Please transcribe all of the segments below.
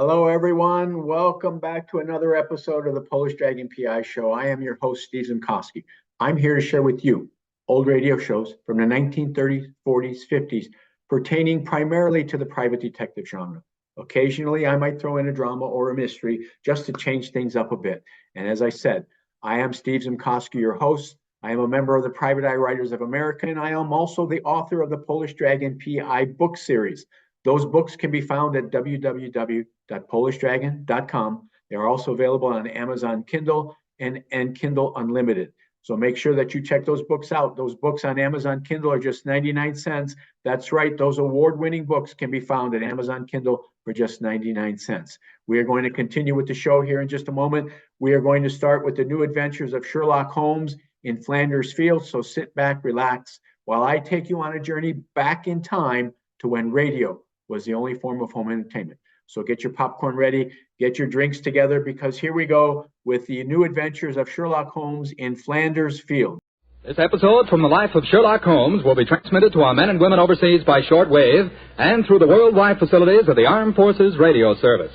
Hello, everyone. Welcome back to another episode of the Polish Dragon PI Show. I am your host, Steve Zemkowski. I'm here to share with you old radio shows from the 1930s, 40s, 50s, pertaining primarily to the private detective genre. Occasionally, I might throw in a drama or a mystery just to change things up a bit. And as I said, I am Steve Zemkowski, your host. I am a member of the Private Eye Writers of America, and I am also the author of the Polish Dragon PI book series. Those books can be found at www.polishdragon.com. They are also available on Amazon Kindle and Kindle Unlimited. So make sure that you check those books out. Those books on Amazon Kindle are just 99 cents. That's right. Those award-winning books can be found at Amazon Kindle for just 99 cents. We are going to continue with the show here in just a moment. We are going to start with the new adventures of Sherlock Holmes in Flanders Field. So sit back, relax, while I take you on a journey back in time to when radio was the only form of home entertainment. So get your popcorn ready, get your drinks together, because here we go with the new adventures of Sherlock Holmes in Flanders Field. This episode from the life of Sherlock Holmes will be transmitted to our men and women overseas by shortwave and through the worldwide facilities of the Armed Forces Radio Service.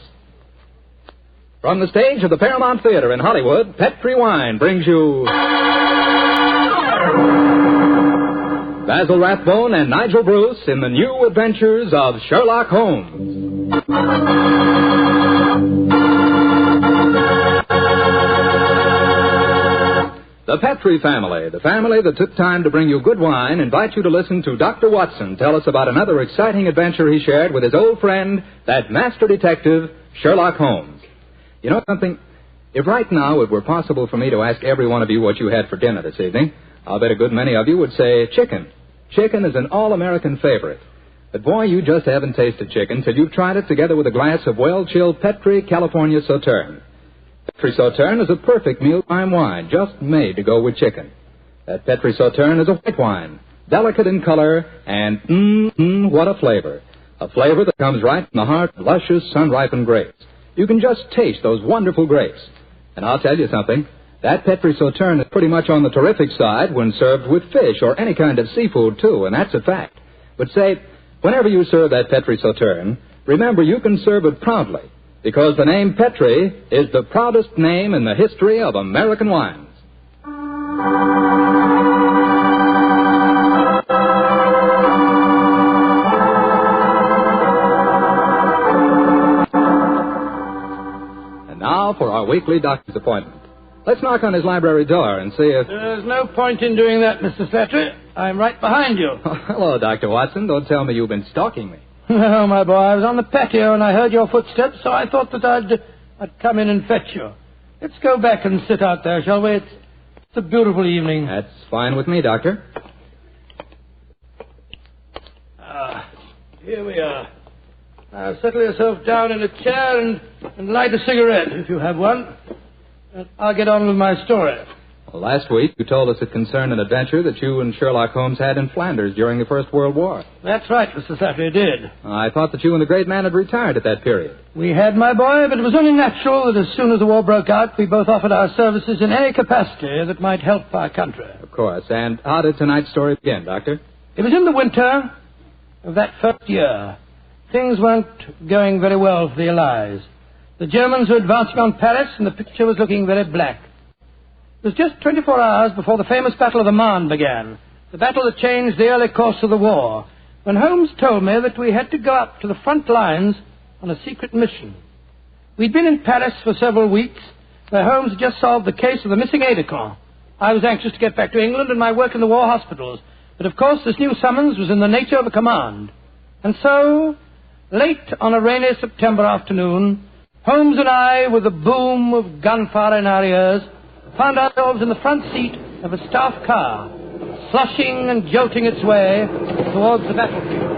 From the stage of the Paramount Theater in Hollywood, Petri Wine brings you Basil Rathbone and Nigel Bruce in the new adventures of Sherlock Holmes. The Petri family, the family that took time to bring you good wine, invite you to listen to Dr. Watson tell us about another exciting adventure he shared with his old friend, that master detective, Sherlock Holmes. You know something? If right now it were possible for me to ask every one of you what you had for dinner this evening, I'll bet a good many of you would say chicken. Chicken is an all-American favorite. But boy, you just haven't tasted chicken till you've tried it together with a glass of well-chilled Petri California Sauterne. Petri Sauterne is a perfect mealtime wine, just made to go with chicken. That Petri Sauterne is a white wine, delicate in color, and what a flavor. A flavor that comes right from the heart of luscious, sun-ripened grapes. You can just taste those wonderful grapes. And I'll tell you something. That Petri Sauterne is pretty much on the terrific side when served with fish or any kind of seafood, too, and that's a fact. But say, whenever you serve that Petri Sauterne, remember you can serve it proudly, because the name Petri is the proudest name in the history of American wines. And now for our weekly doctor's appointment. Let's knock on his library door and see if... There's no point in doing that, Mr. Slattery. I'm right behind you. Oh, hello, Dr. Watson. Don't tell me you've been stalking me. No, my boy, I was on the patio and I heard your footsteps, so I thought that I'd come in and fetch you. Let's go back and sit out there, shall we? It's a beautiful evening. That's fine with me, Doctor. Here we are. Now, settle yourself down in a chair and light a cigarette, if you have one. I'll get on with my story. Well, last week you told us it concerned an adventure that you and Sherlock Holmes had in Flanders during the First World War. That's right, Mr. Slattery, did. I thought that you and the great man had retired at that period. We had, my boy, but it was only natural that as soon as the war broke out, we both offered our services in any capacity that might help our country. Of course. And how did tonight's story begin, Doctor? It was in the winter of that first year. Things weren't going very well for the Allies. The Germans were advancing on Paris, and the picture was looking very black. It was just 24 hours before the famous Battle of the Marne began, the battle that changed the early course of the war, when Holmes told me that we had to go up to the front lines on a secret mission. We'd been in Paris for several weeks, where Holmes had just solved the case of the missing aide-de-camp. I was anxious to get back to England and my work in the war hospitals, but of course this new summons was in the nature of a command. And so, late on a rainy September afternoon, Holmes and I, with the boom of gunfire in our ears, found ourselves in the front seat of a staff car, slushing and jolting its way towards the battlefield.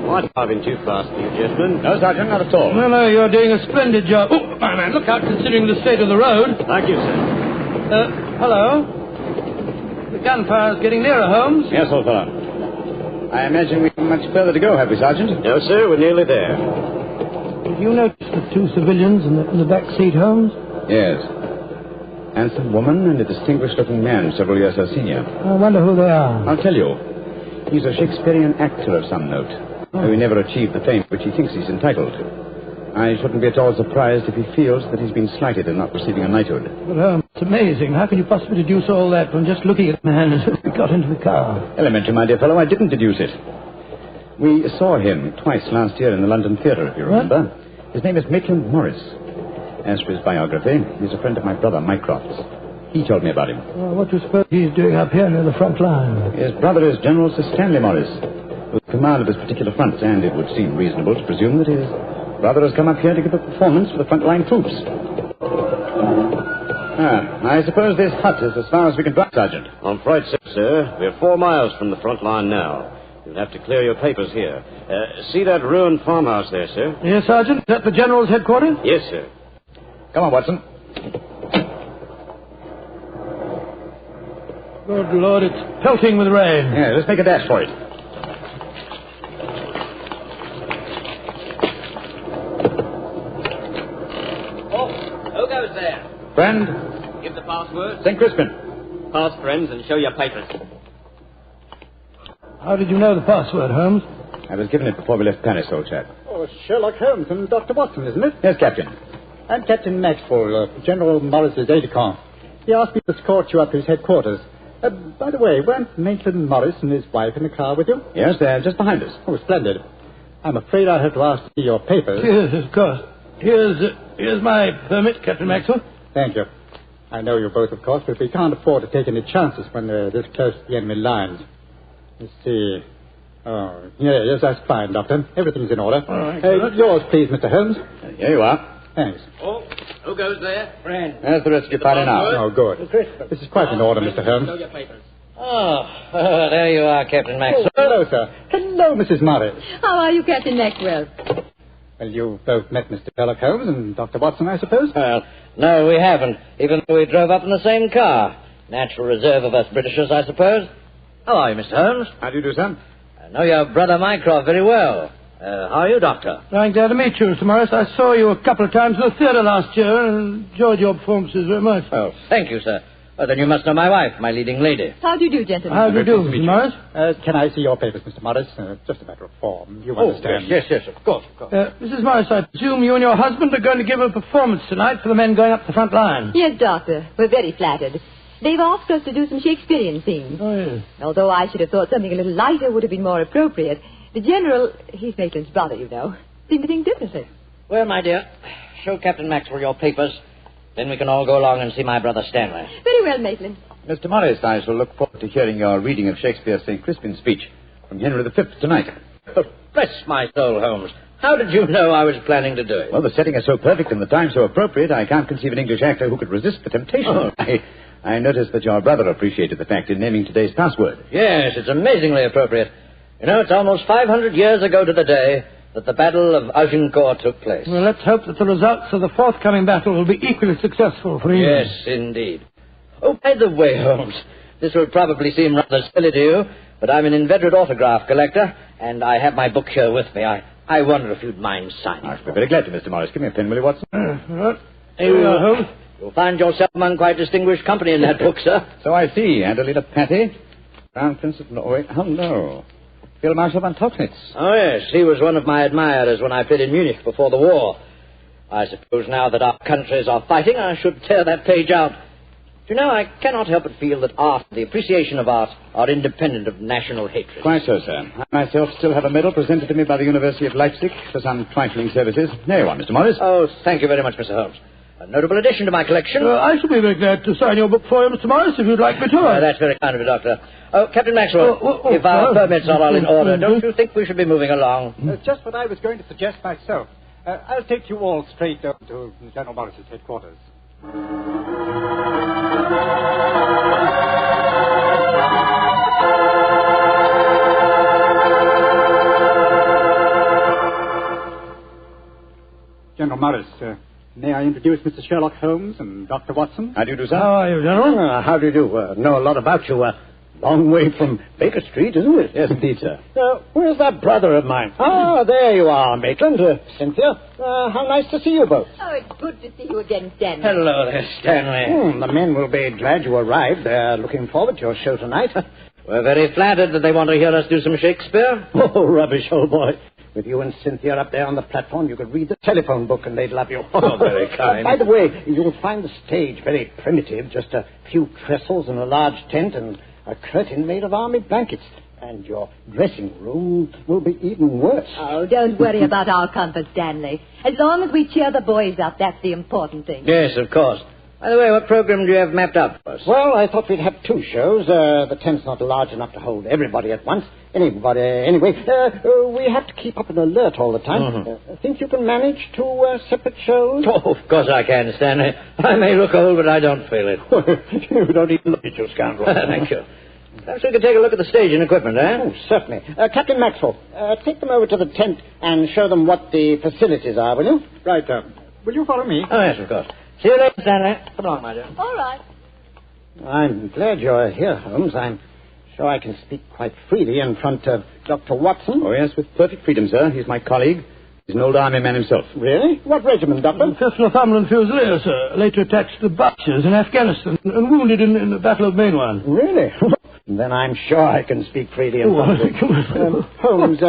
I'm driving too fast for you, gentlemen. No, Sergeant, not at all. No, you're doing a splendid job. Oh, my man, look out, considering the state of the road. Thank you, sir. Hello? The gunfire's getting nearer, Holmes. Yes, old fellow. I imagine we have much further to go, have we, Sergeant? No, sir, we're nearly there. Did you notice the two civilians in the back seat, Holmes? Yes. Handsome woman and a distinguished-looking man, several years her senior. I wonder who they are. I'll tell you. He's a Shakespearean actor of some note. though he never achieved the fame which he thinks he's entitled to. I shouldn't be at all surprised if he feels that he's been slighted in not receiving a knighthood. But, it's amazing. How can you possibly deduce all that from just looking at the man as he got into the car? Elementary, my dear fellow, I didn't deduce it. We saw him twice last year in the London Theatre, if you remember. His name is Maitland Morris. As for his biography, he's a friend of my brother, Mycroft's. He told me about him. Well, what do you suppose he's doing up here near the front line? His brother is General Sir Stanley Morris, with command of his particular front, and it would seem reasonable to presume that his brother has come up here to give a performance for the front-line troops. I suppose this hut is as far as we can drive, Sergeant. I'm afraid so, sir. We're 4 miles from the front line now. You'll have to clear your papers here. See that ruined farmhouse there, sir? Yes, Sergeant. Is that the General's headquarters? Yes, sir. Come on, Watson. Good Lord, it's pelting with rain. Yeah, let's make a dash for it. Who goes there? Friend, Give the password. St. Crispin. Pass, friends, and show your papers. How did you know the password, Holmes? I was given it before we left Paris, old chap. Oh, Sherlock Holmes and Dr. Watson, isn't it? Yes, Captain. I'm Captain Maxwell, General Morris's aide-de-camp. He asked me to escort you up to his headquarters. By the way, weren't Maitland Morris and his wife in the car with you? Yes, they're just behind us. Oh, splendid. I'm afraid I'll have to ask to see your papers. Yes, of course. Here's my permit, Captain Maxwell. Thank you. I know you both, of course, but we can't afford to take any chances when they're this close to the enemy lines. Let's see. Oh, yes, that's fine, Doctor. Everything's in order. All right. Yours, please, Mr. Holmes. Here you are. Thanks. Oh, who goes there? Friend. There's the rest of your party now. Oh, good. This is quite in order, Mr. Holmes. Show your papers. Oh, there you are, Captain Maxwell. Hello, sir. Hello, Mrs. Morris. How are you, Captain Maxwell? Well, you've both met Mr. Sherlock Holmes and Dr. Watson, I suppose? Well, no, we haven't, even though we drove up in the same car. Natural reserve of us Britishers, I suppose. How are you, Mr. Holmes? How do you do, son? I know your brother Mycroft very well. How are you, Doctor? I'm glad to meet you, Mr. Morris. I saw you a couple of times in the theatre last year and enjoyed your performances very much. Oh, thank you, sir. Well, then you must know my wife, my leading lady. How do you do, gentlemen? How do you do, Mr. Morris? Can I see your papers, Mr. Morris? Just a matter of form. You understand. Yes, of course, of course. Mrs. Morris, I presume you and your husband are going to give a performance tonight for the men going up the front line. Yes, Doctor. We're very flattered. They've asked us to do some Shakespearean scenes. Oh, yes. Although I should have thought something a little lighter would have been more appropriate. The General, he's Maitland's brother, you know, seemed to think differently. Well, my dear, show Captain Maxwell your papers. Then we can all go along and see my brother Stanley. Very well, Maitland. Mr. Morris, I shall look forward to hearing your reading of Shakespeare's St. Crispin's speech from Henry V tonight. Oh, bless my soul, Holmes. How did you know I was planning to do it? Well, the setting is so perfect and the time so appropriate, I can't conceive an English actor who could resist the temptation. Oh. I noticed that your brother appreciated the fact in naming today's password. Yes, it's amazingly appropriate. You know, it's almost 500 years ago to the day that the Battle of Agincourt took place. Well, let's hope that the results of the forthcoming battle will be equally successful for England. Yes, indeed. Oh, by the way, Holmes, this will probably seem rather silly to you, but I'm an inveterate autograph collector, and I have my book here with me. I wonder if you'd mind signing. I shall be very glad to, Mr. Morris. Give me a pen, will you, Watson? Right. Here we are, Holmes. You'll find yourself among quite distinguished company in that book, sir. So I see. Adelina Patti, Crown Prince of Norway. Oh, no. Field Marshal von Tauchnitz. Oh, yes, he was one of my admirers when I played in Munich before the war. I suppose now that our countries are fighting, I should tear that page out. You know, I cannot help but feel that art, the appreciation of art, are independent of national hatred. Quite so, sir. I myself still have a medal presented to me by the University of Leipzig for some trifling services. There you are, Mr. Morris. Oh, thank you very much, Mr. Holmes. A notable addition to my collection. I shall be very glad to sign your book for you, Mr. Morris, if you'd like me to. That's very kind of you, Doctor. Oh, Captain Maxwell, if our permits are all in order, don't you think we should be moving along? Just what I was going to suggest myself. I'll take you all straight down to General Morris's headquarters. General Morris, may I introduce Mr. Sherlock Holmes and Dr. Watson? How do you do, sir? How are you, General? How do you do? Know a lot about you. Long way from Baker Street, isn't it? Yes, indeed, sir. Where's that brother of mine? Ah, there you are, Maitland. Cynthia. How nice to see you both. Oh, it's good to see you again, Stanley. Hello there, Stanley. The men will be glad you arrived. They're looking forward to your show tonight. We're very flattered that they want to hear us do some Shakespeare. Oh, rubbish, old boy. With you and Cynthia up there on the platform, you could read the telephone book and they'd love you. Oh, very kind. By the way, you'll find the stage very primitive, just a few trestles and a large tent and a curtain made of army blankets. And your dressing room will be even worse. Oh, don't worry about our comfort, Stanley. As long as we cheer the boys up, that's the important thing. Yes, of course. By the way, what program do you have mapped out for us? Well, I thought we'd have two shows. The tent's not large enough to hold everybody at once. Anyway, we have to keep up an alert all the time. Mm-hmm. Think you can manage two separate shows? Oh, of course I can, Stanley. I may look old, but I don't feel it. You don't even look at you, scoundrel. Thank you. Perhaps we could take a look at the stage and equipment, eh? Oh, certainly. Captain Maxwell, take them over to the tent and show them what the facilities are, will you? Right, will you follow me? Oh, yes, of course. See you later, Stanley. Come along, my dear. All right. I'm glad you're here, Holmes. I'm sure I can speak quite freely in front of Dr. Watson. Oh, yes, with perfect freedom, sir. He's my colleague. He's an old army man himself. Really? What regiment, Doctor? 5th Northumberland Fusiliers, sir. Later attached to the Butchers in Afghanistan and wounded in the Battle of Mainwan. Really? Then I'm sure I can speak freely in front of you. Holmes,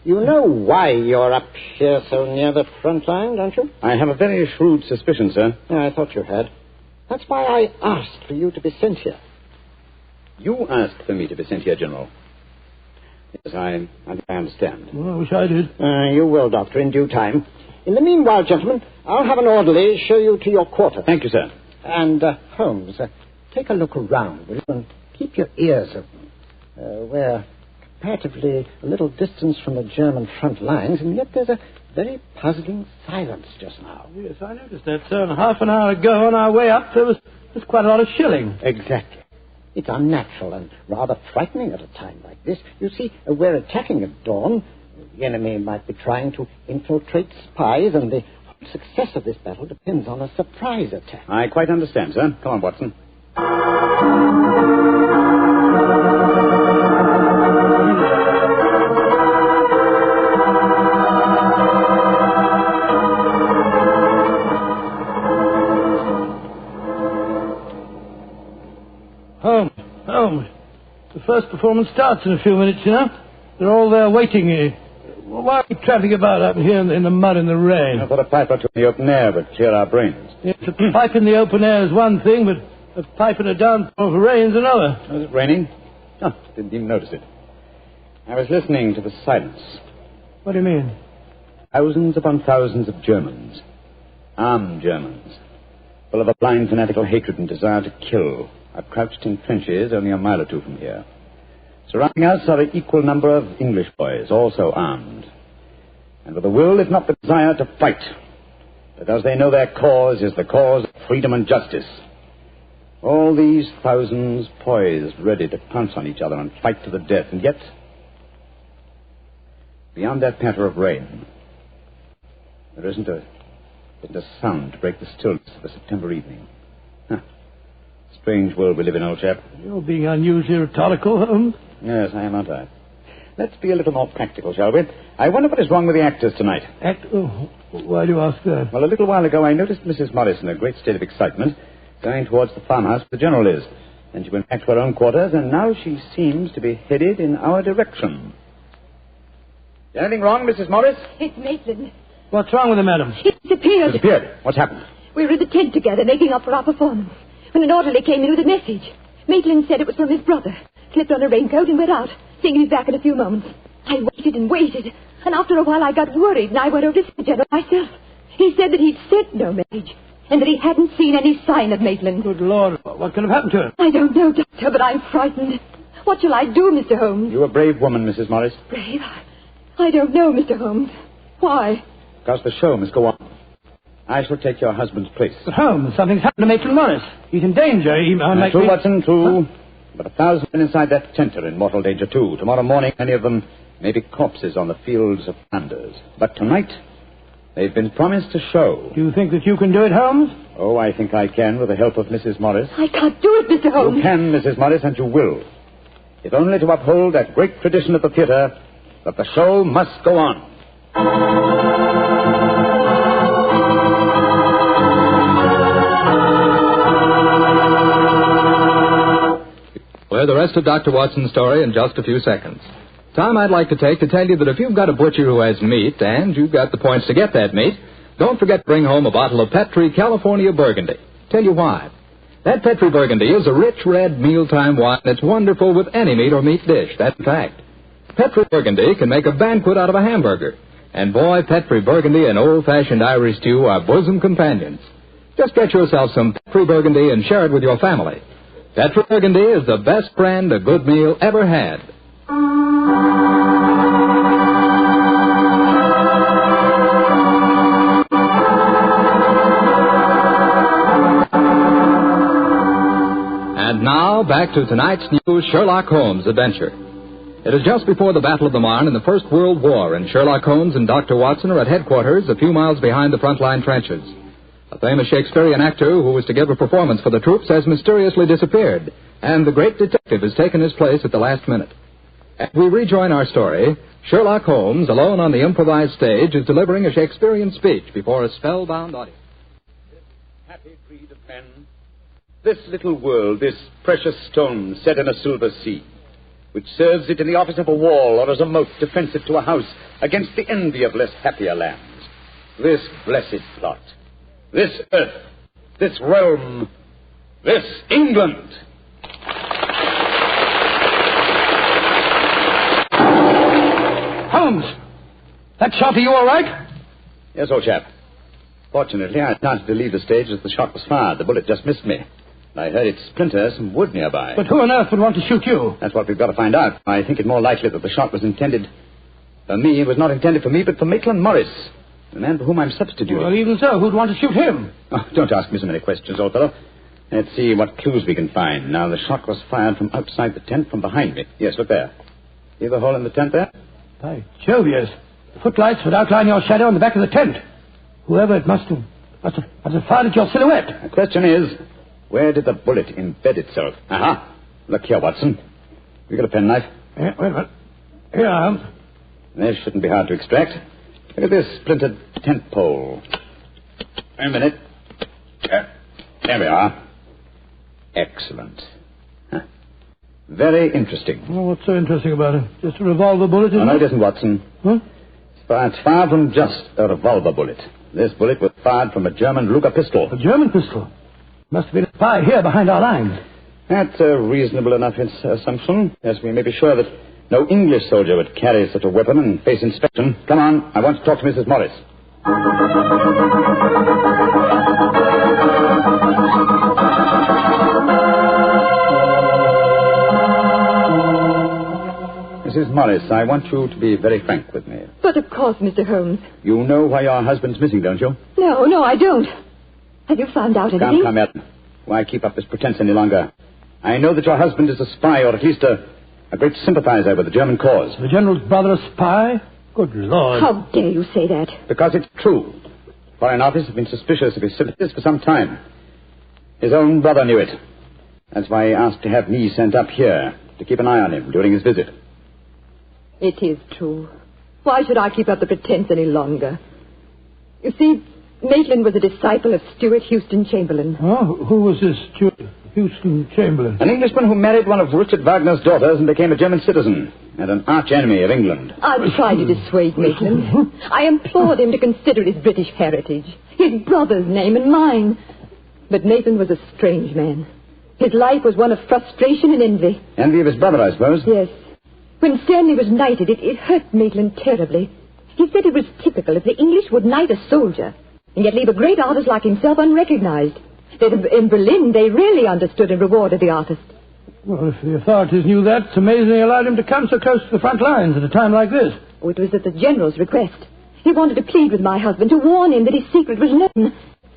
you know why you're up here so near the front line, don't you? I have a very shrewd suspicion, sir. Yeah, I thought you had. That's why I asked for you to be sent here. You asked for me to be sent here, General. Yes, I understand. Well, I wish I did. You will, Doctor, in due time. In the meanwhile, gentlemen, I'll have an orderly show you to your quarters. Thank you, sir. And, Holmes, take a look around, will you? And keep your ears open. We're comparatively a little distance from the German front lines, and yet there's a very puzzling silence just now. Yes, I noticed that, sir. And half an hour ago, on our way up, there was quite a lot of shelling. Exactly. It's unnatural and rather frightening at a time like this. You see, we're attacking at dawn. The enemy might be trying to infiltrate spies, and the success of this battle depends on a surprise attack. I quite understand, sir. Come on, Watson. Holmes. The first performance starts in a few minutes, you know. They're all there waiting. Why are we tramping about up here in the mud and the rain? I thought a pipe or two in the open air would clear our brains. Yes, a pipe in the open air is one thing, but a pipe in a downpour of rain is another. Was it raining? Oh, didn't even notice it. I was listening to the silence. What do you mean? Thousands upon thousands of Germans. Armed Germans. Full of a blind fanatical hatred and desire to kill. Are crouched in trenches only a mile or two from here. Surrounding us are an equal number of English boys, also armed. And with the will, if not the desire, to fight. Because they know their cause is the cause of freedom and justice. All these thousands poised, ready to pounce on each other and fight to the death. And yet, beyond that patter of rain, there isn't a sound to break the stillness of the September evening. Strange world we live in, old chap. You're being unusually rhetorical, Holmes. Yes, I am, aren't I? Let's be a little more practical, shall we? I wonder what is wrong with the actors tonight. Why do you ask that? Well, a little while ago I noticed Mrs. Morris in a great state of excitement, going towards the farmhouse where the General is. Then she went back to her own quarters, and now she seems to be headed in our direction. Is anything wrong, Mrs. Morris? It's Maitland. What's wrong with him, madam? He disappeared. Disappeared? What's happened? We were in the tent together, making up for our performance, when an orderly came in with a message. Maitland said it was from his brother. Slipped on a raincoat and went out, saying he'd be back in a few moments. I waited and waited, and after a while I got worried, and I went over to see the General myself. He said that he'd sent no message, and that he hadn't seen any sign of Maitland. Good Lord, what could have happened to him? I don't know, Doctor, but I'm frightened. What shall I do, Mr. Holmes? You're a brave woman, Mrs. Morris. Brave? I don't know, Mr. Holmes. Why? Because the show must go on. I shall take your husband's place. But Holmes, something's happened to Maitland Morris. He's in danger. He might True, be... Watson, true. But 1,000 men inside that tent are in mortal danger, too. Tomorrow morning, many of them may be corpses on the fields of Flanders. But tonight, they've been promised a show. Do you think that you can do it, Holmes? Oh, I think I can, with the help of Mrs. Morris. I can't do it, Mr. Holmes. You can, Mrs. Morris, and you will. If only to uphold that great tradition of the theater, that the show must go on. We'll hear the rest of Dr. Watson's story in just a few seconds. Time I'd like to take to tell you that if you've got a butcher who has meat and you've got the points to get that meat, don't forget to bring home a bottle of Petri California Burgundy. Tell you why. That Petri Burgundy is a rich red mealtime wine that's wonderful with any meat or meat dish. That's a fact. Petri Burgundy can make a banquet out of a hamburger. And boy, Petri Burgundy and old-fashioned Irish stew are bosom companions. Just get yourself some Petri Burgundy and share it with your family. Petri Burgundy is the best friend a good meal ever had. And now, back to tonight's new Sherlock Holmes adventure. It is just before the Battle of the Marne in the First World War, and Sherlock Holmes and Dr. Watson are at headquarters a few miles behind the front-line trenches. A famous Shakespearean actor who was to give a performance for the troops has mysteriously disappeared, and the great detective has taken his place at the last minute. As we rejoin our story, Sherlock Holmes, alone on the improvised stage, is delivering a Shakespearean speech before a spellbound audience. Happy breed of men, this little world, this precious stone set in a silver sea, which serves it in the office of a wall or as a moat defensive to a house against the envy of less happier lands. This blessed plot, this earth, this realm, this England. Holmes! That shot, are you all right? Yes, old chap. Fortunately, I started to leave the stage as the shot was fired. The bullet just missed me. I heard it splinter some wood nearby. But who on earth would want to shoot you? That's what we've got to find out. I think it more likely that the shot was intended for me. It was not intended for me, but for Maitland Morris, the man for whom I'm substituting. Well, even so, who'd want to shoot him? Oh, don't ask me so many questions, old fellow. Let's see what clues we can find. Now, the shot was fired from outside the tent from behind me. Yes, look there. See the hole in the tent there? By Jove, yes. The footlights would outline your shadow on the back of the tent. Whoever it must have fired at your silhouette. The question is, where did the bullet embed itself? Aha. Look here, Watson. You got a penknife? Wait a minute. Here I am. This shouldn't be hard to extract. Look at this splintered tent pole. Wait a minute. There we are. Excellent. Huh. Very interesting. Well, what's so interesting about it? Just a revolver bullet, isn't No, it? it isn't, Watson. Huh? It's far from just a revolver bullet. This bullet was fired from a German Luger pistol. A German pistol? Must have been a spy here behind our lines. That's a reasonable enough assumption. Yes, we may be sure that no English soldier would carry such a weapon and face inspection. Come on, I want to talk to Mrs. Morris. Mrs. Morris, I want you to be very frank with me. But of course, Mr. Holmes. You know why your husband's missing, don't you? No, I don't. Have you found out anything? Come, Ellen. Why keep up this pretense any longer? I know that your husband is a spy, or at least a great sympathizer with the German cause. The general's brother a spy? Good Lord. How dare you say that? Because it's true. Foreign Office have been suspicious of his sympathies for some time. His own brother knew it. That's why he asked to have me sent up here to keep an eye on him during his visit. It is true. Why should I keep up the pretense any longer? You see, Maitland was a disciple of Stuart Houston Chamberlain. Oh, who was this Stuart Houston Chamberlain? An Englishman who married one of Richard Wagner's daughters and became a German citizen, and an arch-enemy of England. I tried to dissuade Maitland. I implored him to consider his British heritage, his brother's name and mine. But Maitland was a strange man. His life was one of frustration and envy. Envy of his brother, I suppose? Yes. When Stanley was knighted, it hurt Maitland terribly. He said it was typical if the English would knight a soldier and yet leave a great artist like himself unrecognized. That in Berlin, they really understood and rewarded the artist. Well, if the authorities knew that, it's amazing they allowed him to come so close to the front lines at a time like this. Oh, it was at the general's request. He wanted to plead with my husband to warn him that his secret was known.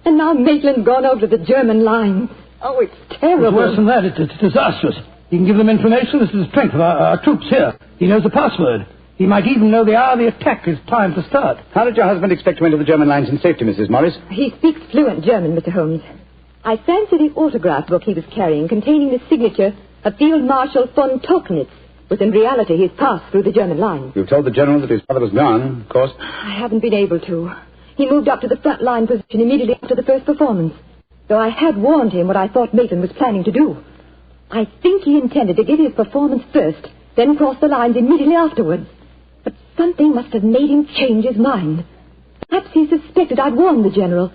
And now Maitland's gone over to the German lines. Oh, it's terrible. It's worse than that. It's disastrous. He can give them information as to the strength of our troops here. He knows the password. He might even know the hour the attack is timed to start. How did your husband expect to enter the German lines in safety, Mrs. Morris? He speaks fluent German, Mr. Holmes. I fancy the autograph book he was carrying containing the signature of Field Marshal von Tauchnitz was in reality his pass through the German lines. You told the general that his father was gone, of course. I haven't been able to. He moved up to the front line position immediately after the first performance, though I had warned him what I thought Maitland was planning to do. I think he intended to give his performance first then crossed the lines immediately afterwards. But something must have made him change his mind. Perhaps he suspected I'd warned the General.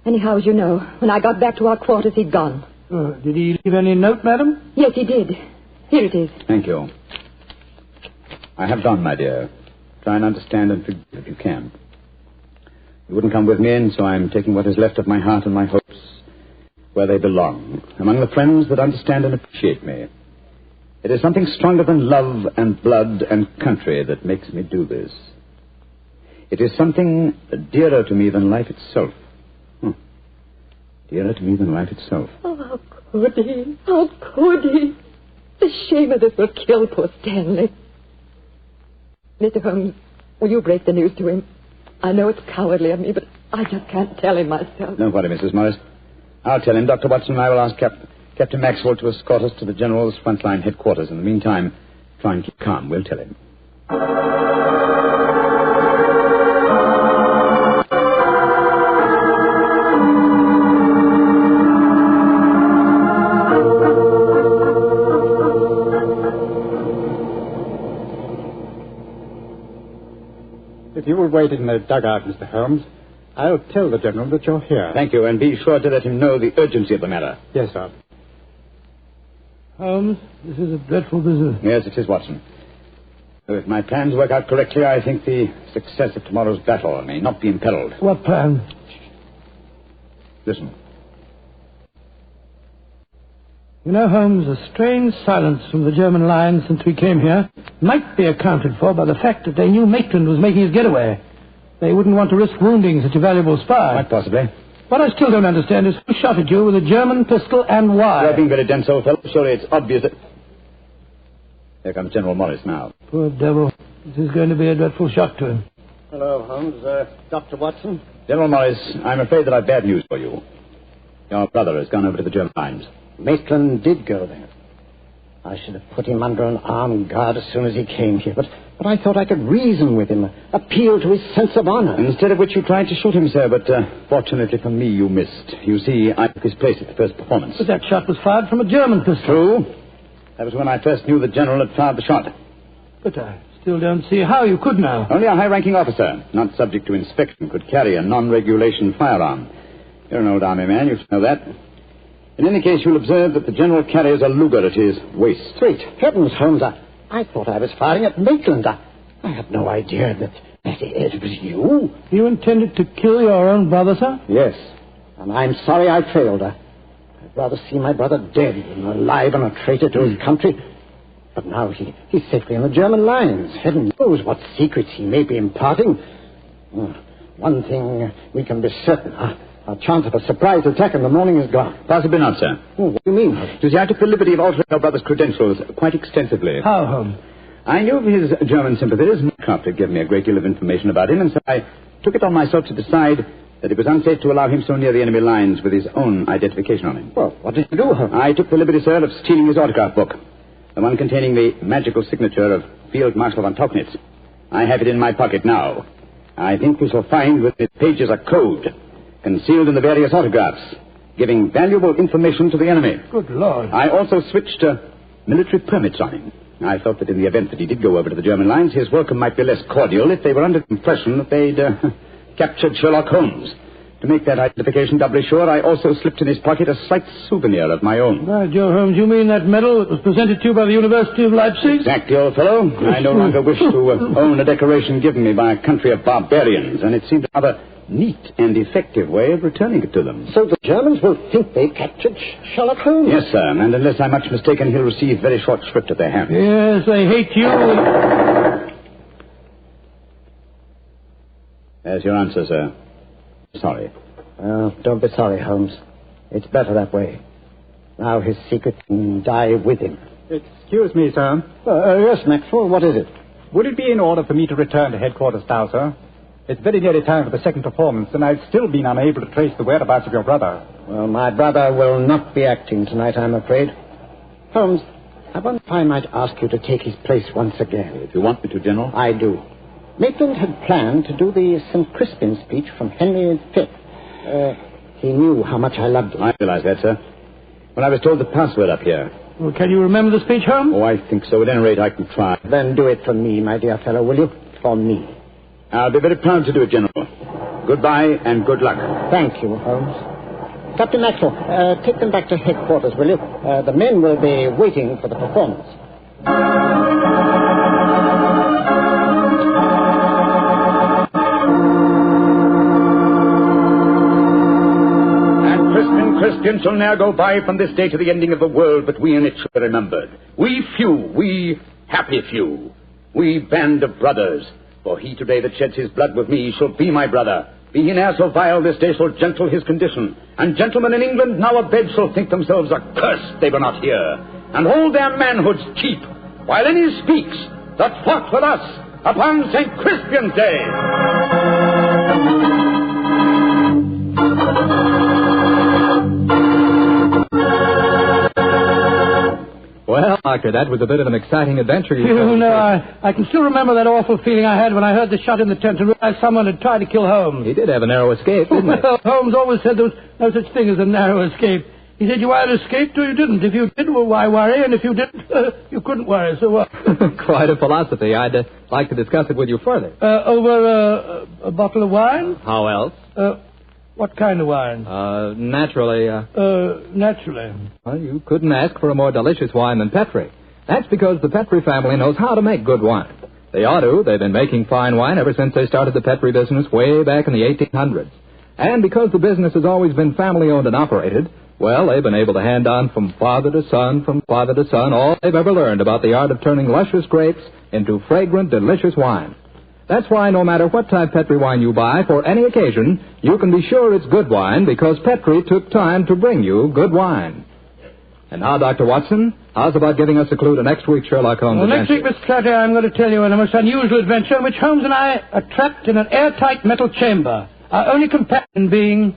Anyhow, as you know, when I got back to our quarters, he'd gone. Did he leave any note, madam? Yes, he did. Here it is. Thank you. I have gone, my dear. Try and understand and forgive if you can. You wouldn't come with me, and so I'm taking what is left of my heart and my hopes where they belong, among the friends that understand and appreciate me. It is something stronger than love and blood and country that makes me do this. It is something dearer to me than life itself. Dearer to me than life itself. Oh, how could he? How could he? The shame of this will kill poor Stanley. Mr. Holmes, will you break the news to him? I know it's cowardly of me, but I just can't tell him myself. Don't worry, Mrs. Morris. I'll tell him. Dr. Watson and I will ask Captain Maxwell to escort us to the General's frontline headquarters. In the meantime, try and keep calm. We'll tell him. If you will wait in the dugout, Mr. Holmes, I'll tell the General that you're here. Thank you, and be sure to let him know the urgency of the matter. Yes, sir. Holmes, this is a dreadful business. Yes, it is, Watson. So if my plans work out correctly, I think the success of tomorrow's battle may not be imperiled. What plan? Listen. You know, Holmes, a strange silence from the German lines since we came here might be accounted for by the fact that they knew Maitland was making his getaway. They wouldn't want to risk wounding such a valuable spy. Quite possibly. What I still don't understand is who shot at you with a German pistol and why. You're being very dense, old fellow. Surely it's obvious that... Here comes General Morris now. Poor devil. This is going to be a dreadful shock to him. Hello, Holmes. Dr. Watson? General Morris, I'm afraid that I've bad news for you. Your brother has gone over to the German lines. Maitland did go there. I should have put him under an armed guard as soon as he came here, but I thought I could reason with him, appeal to his sense of honor. Instead of which you tried to shoot him, sir, but fortunately for me, you missed. You see, I took his place at the first performance. But that shot was fired from a German pistol. True. That was when I first knew the General had fired the shot. But I still don't see how you could now. Only a high-ranking officer, not subject to inspection, could carry a non-regulation firearm. You're an old army man, you should know that. In any case, you'll observe that the General carries a Luger at his waist. Great heavens, Holmes, I thought I was firing at Maitland. I had no idea that it was you. You intended to kill your own brother, sir? Yes, and I'm sorry I failed. I'd rather see my brother dead than alive and a traitor to his country. But now he's safely in the German lines. Heaven knows what secrets he may be imparting. One thing we can be certain, our chance of a surprise attack in the morning is gone. Possibly not, sir. What do you mean? You see, I took the liberty of altering your brother's credentials quite extensively. How, Holmes? I knew of his German sympathies. Mycroft had given me a great deal of information about him, and so I took it on myself to decide that it was unsafe to allow him so near the enemy lines with his own identification on him. Well, what did you do, Holmes? I took the liberty, sir, of stealing his autograph book, the one containing the magical signature of Field Marshal von Tauchnitz. I have it in my pocket now. I think we shall find within its pages a code concealed in the various autographs, giving valuable information to the enemy. Good Lord. I also switched military permits on him. I felt that in the event that he did go over to the German lines, his welcome might be less cordial if they were under the impression that they'd captured Sherlock Holmes. To make that identification doubly sure, I also slipped in his pocket a slight souvenir of my own. By Joe, Holmes, you mean that medal that was presented to you by the University of Leipzig? Exactly, old fellow. I no longer wish to own a decoration given me by a country of barbarians, and it seemed a rather neat and effective way of returning it to them. So the Germans will think they captured Sherlock Holmes? Yes, sir, and unless I'm much mistaken, he'll receive very short shrift at their hands. Yes, they hate you. There's your answer, sir. Sorry. Don't be sorry, Holmes. It's better that way. Now his secret can die with him. Excuse me, sir. Yes, Maxwell, what is it? Would it be in order for me to return to headquarters now, sir? It's very nearly time for the second performance, and I've still been unable to trace the whereabouts of your brother. Well, my brother will not be acting tonight, I'm afraid. Holmes, I wonder if I might ask you to take his place once again. If you want me to, General. I do. Maitland had planned to do the St. Crispin speech from Henry V. He knew how much I loved him. I realize that, sir. When I was told the password up here, Well, can you remember the speech, Holmes? Oh, I think so. At any rate, I can try. Then do it for me, my dear fellow, will you? For me. I'll be very proud to do it, General. Goodbye and good luck. Thank you, Holmes. Captain Maxwell, take them back to headquarters, will you? The men will be waiting for the performance. Christian shall ne'er go by from this day to the ending of the world, but we in it shall be remembered. We few, we happy few, we band of brothers. For he today that sheds his blood with me shall be my brother. Be he ne'er so vile, this day shall gentle his condition. And gentlemen in England now abed shall think themselves accursed they were not here, and hold their manhoods cheap, while any speaks that fought with us upon St. Crispian's Day. Well, Doctor, that was a bit of an exciting adventure. You know, I can still remember that awful feeling I had when I heard the shot in the tent and realized someone had tried to kill Holmes. He did have a narrow escape, didn't he? Well, Holmes always said there was no such thing as a narrow escape. He said you either escaped or you didn't. If you did, well, why worry? And if you didn't, you couldn't worry. So what? Quite a philosophy. I'd like to discuss it with you further. Over a bottle of wine? How else? What kind of wine? Naturally. Naturally. Well, you couldn't ask for a more delicious wine than Petri. That's because the Petri family knows how to make good wine. They ought to. They've been making fine wine ever since they started the Petri business way back in the 1800s. And because the business has always been family-owned and operated, well, they've been able to hand on from father to son, all they've ever learned about the art of turning luscious grapes into fragrant, delicious wine. That's why no matter what type Petri wine you buy for any occasion, you can be sure it's good wine because Petri took time to bring you good wine. And now, Dr. Watson, how's about giving us a clue to next week's Sherlock Holmes next adventure? week, Mr. Clatter, I'm going to tell you a most unusual adventure in which Holmes and I are trapped in an airtight metal chamber, our only companion being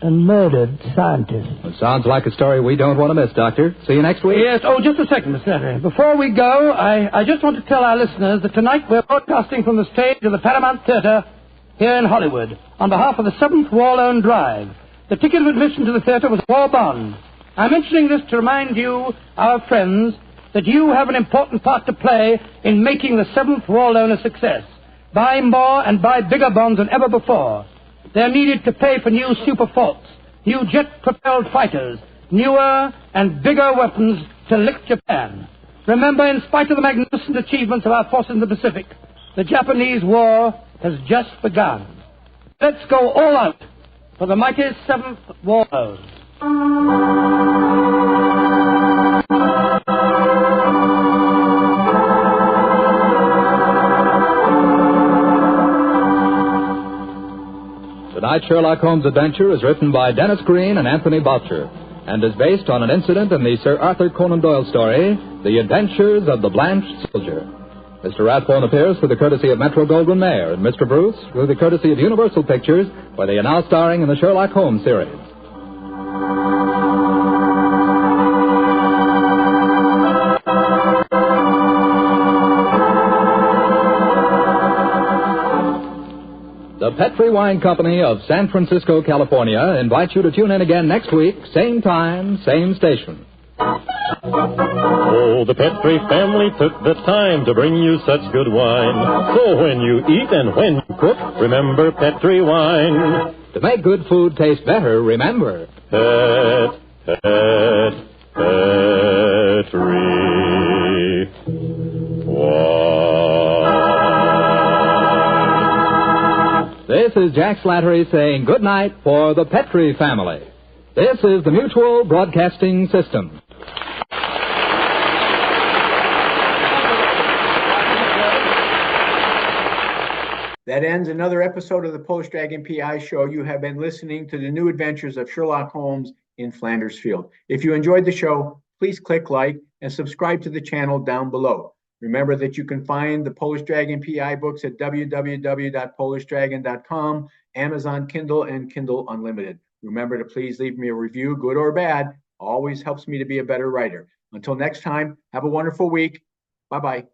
a murdered scientist. It sounds like a story we don't want to miss, Doctor. See you next week. Yes. Oh, just a second, Mr. Clatter. Before we go, I just want to tell our listeners that tonight we're broadcasting from the stage of the Paramount Theatre here in Hollywood on behalf of the 7th War Loan Drive. The ticket of admission to the theatre was a war bond. I'm mentioning this to remind you, our friends, that you have an important part to play in making the 7th War Loan a success. Buy more and buy bigger bonds than ever before. They're needed to pay for new super forts, new jet-propelled fighters, newer and bigger weapons to lick Japan. Remember, in spite of the magnificent achievements of our forces in the Pacific, the Japanese war has just begun. Let's go all out for the mighty 7th War Loan. Tonight's Sherlock Holmes adventure is written by Dennis Green and Anthony Boucher and is based on an incident in the Sir Arthur Conan Doyle story, The Adventures of the Blanched Soldier. Mr. Rathbone appears through the courtesy of Metro-Goldwyn-Mayer, and Mr. Bruce through the courtesy of Universal Pictures, where they are now starring in the Sherlock Holmes series. The Petri Wine Company of San Francisco, California, invites you to tune in again next week, same time, same station. Oh, the Petri family took the time to bring you such good wine. So when you eat and when you cook, remember Petri wine. To make good food taste better, remember Petri wine. This is Jack Slattery saying good night for the Petri family. This is the Mutual Broadcasting System. That ends another episode of the Polish Dragon PI Show. You have been listening to the new adventures of Sherlock Holmes in Flanders Field. If you enjoyed the show, please click like and subscribe to the channel down below. Remember that you can find the Polish Dragon PI books at www.polishdragon.com, Amazon Kindle, and Kindle Unlimited. Remember to please leave me a review, good or bad. Always helps me to be a better writer. Until next time, have a wonderful week. Bye-bye.